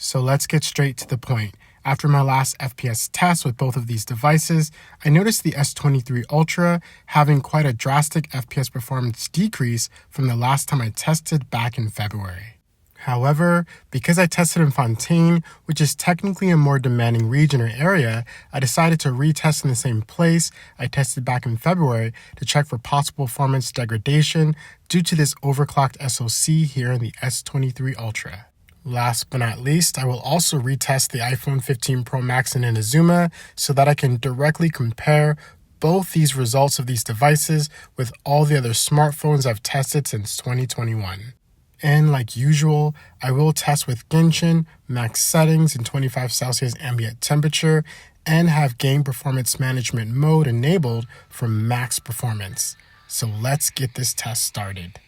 So let's get straight to the point. After my last FPS test with both of these devices, I noticed the S23 Ultra having quite a drastic FPS performance decrease from the last time I tested back in February. However, because I tested in Fontaine, which is technically a more demanding region or area, I decided to retest in the same place I tested back in February to check for possible performance degradation due to this overclocked SoC here in the S23 Ultra. Last but not least, I will also retest the iPhone 15 Pro Max and Inazuma so that I can directly compare both these results of these devices with all the other smartphones I've tested since 2021. And like usual, I will test with Genshin, max settings, and 25 Celsius ambient temperature, and have game performance management mode enabled for max performance. So let's get this test started.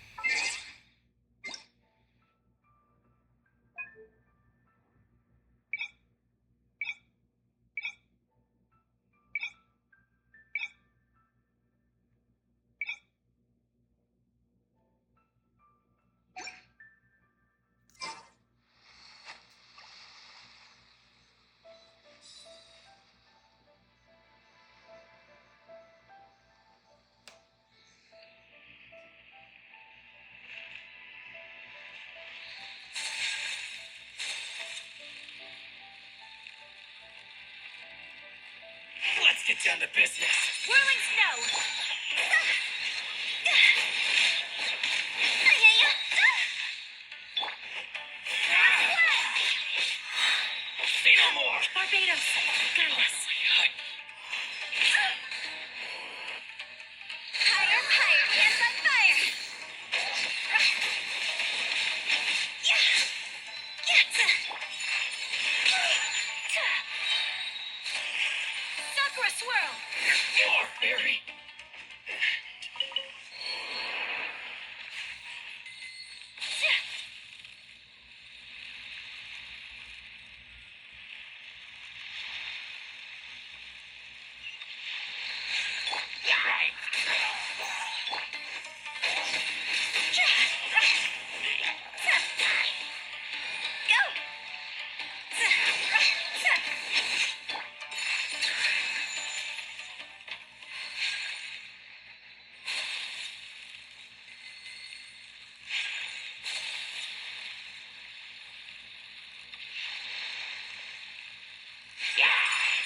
Let's get down to business. Whirling snow. Say no more. Barbados, guide us. Higher, higher, hands on fire. Sakura swirl. More, Barry.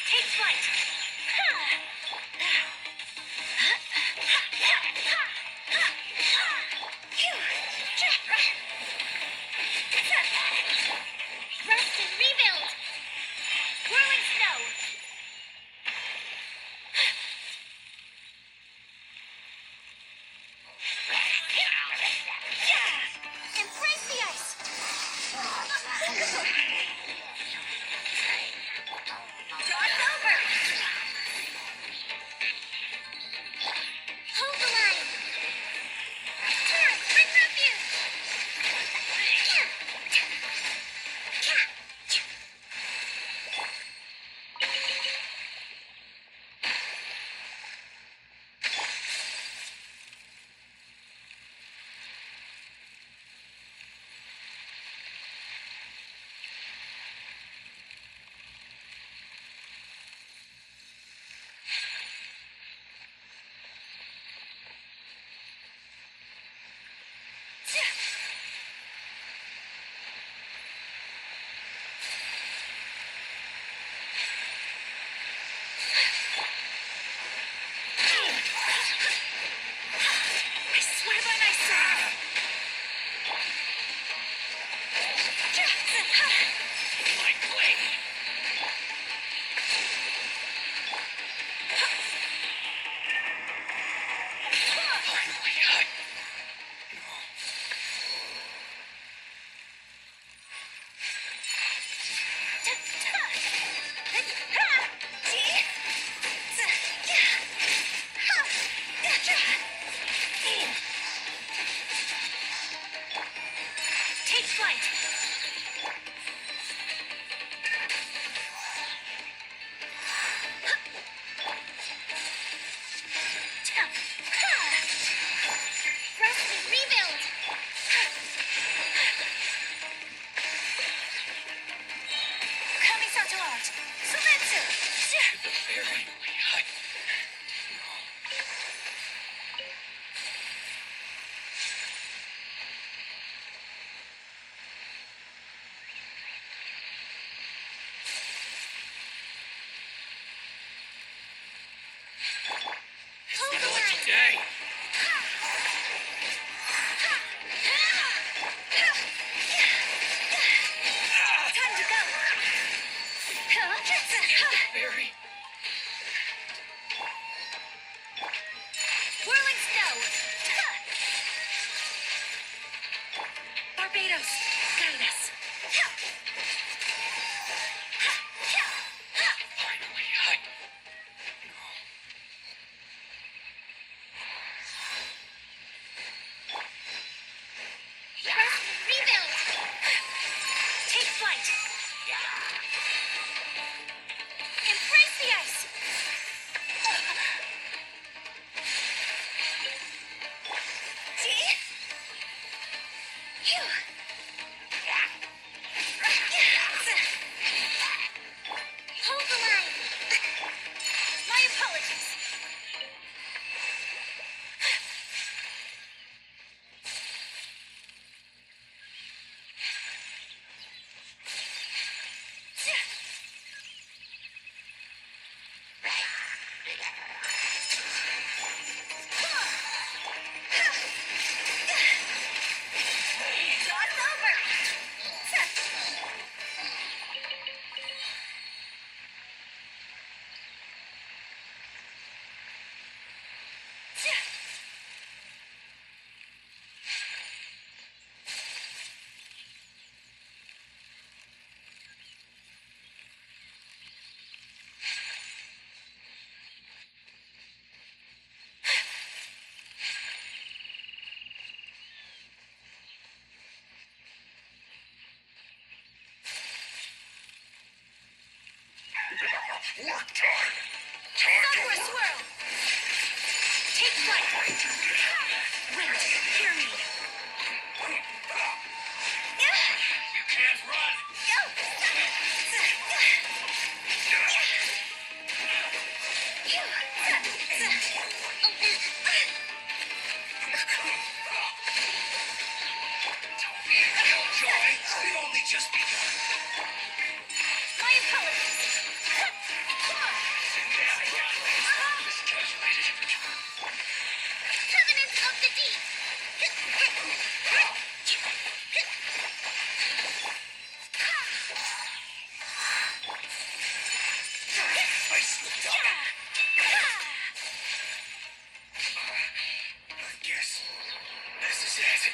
Take flight. Rest and rebuild. Whirling snow. Embrace the ice. Draw's over. Hold the line. Torrent, bring refuge. overclocked. Sumetsu. The very height. Hold the Not line. today. Time to go. Very. Whirling snow. Barbados. Guide us. Finally, height. Rebuild. Take flight. Embrace the ice. Hold the line. My apologies. Jaw's over. Work time. Sakura swirl. Take flight. Wind, hear me. You can't run. Joy, we've only just begun. My apologies. Miscalculated. Covenants of the deep. I slipped up. I guess this is it.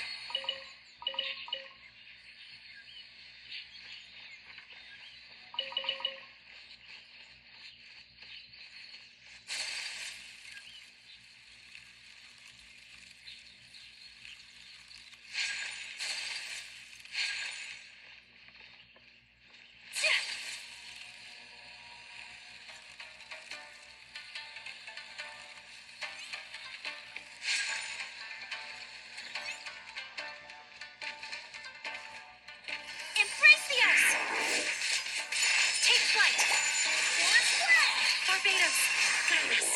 Embrace the ice. Take flight. Barbados, guide us.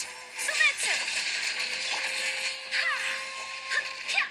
that. Sumetsu. Ha. Ha. Kya.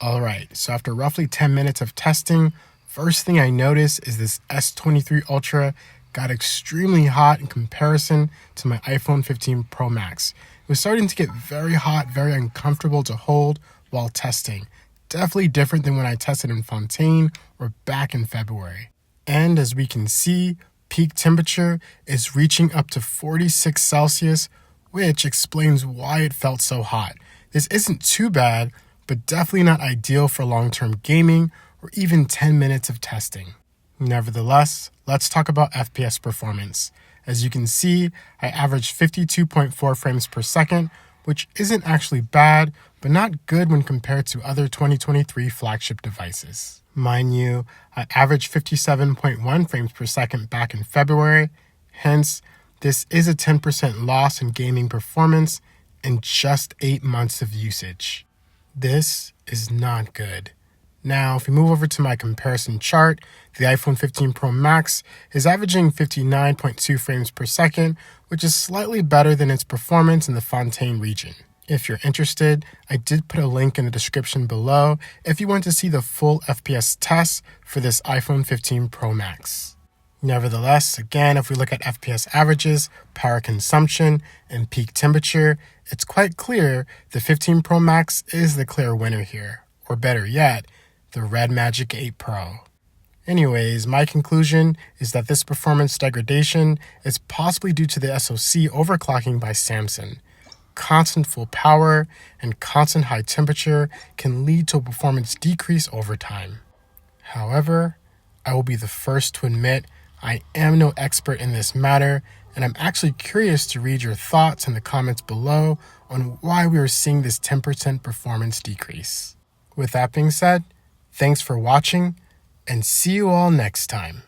Alright, so after roughly 10 minutes of testing, first thing I noticed is this S23 Ultra got extremely hot in comparison to my iPhone 15 Pro Max. It was starting to get very hot, very uncomfortable to hold while testing. Definitely different than when I tested in Fontaine or back in February. And as we can see, peak temperature is reaching up to 46 Celsius, which explains why it felt so hot. This isn't too bad, but definitely not ideal for long-term gaming or even 10 minutes of testing. Nevertheless, let's talk about FPS performance. As you can see, I averaged 52.4 frames per second, which isn't actually bad, but not good when compared to other 2023 flagship devices. Mind you, I averaged 57.1 frames per second back in February, hence, this is a 10% loss in gaming performance in just 8 months of usage. This is not good. Now, if we move over to my comparison chart, the iPhone 15 Pro Max is averaging 59.2 frames per second, which is slightly better than its performance in the Fontaine region. If you're interested, I did put a link in the description below if you want to see the full FPS test for this iPhone 15 Pro Max. Nevertheless, again, if we look at FPS averages, power consumption, and peak temperature, it's quite clear the 15 Pro Max is the clear winner here, or better yet, the Red Magic 8 Pro. Anyways, my conclusion is that this performance degradation is possibly due to the SoC overclocking by Samsung. Constant full power and constant high temperature can lead to a performance decrease over time. However, I will be the first to admit I am no expert in this matter, and I'm actually curious to read your thoughts in the comments below on why we are seeing this 10% performance decrease. With that being said, thanks for watching, and see you all next time.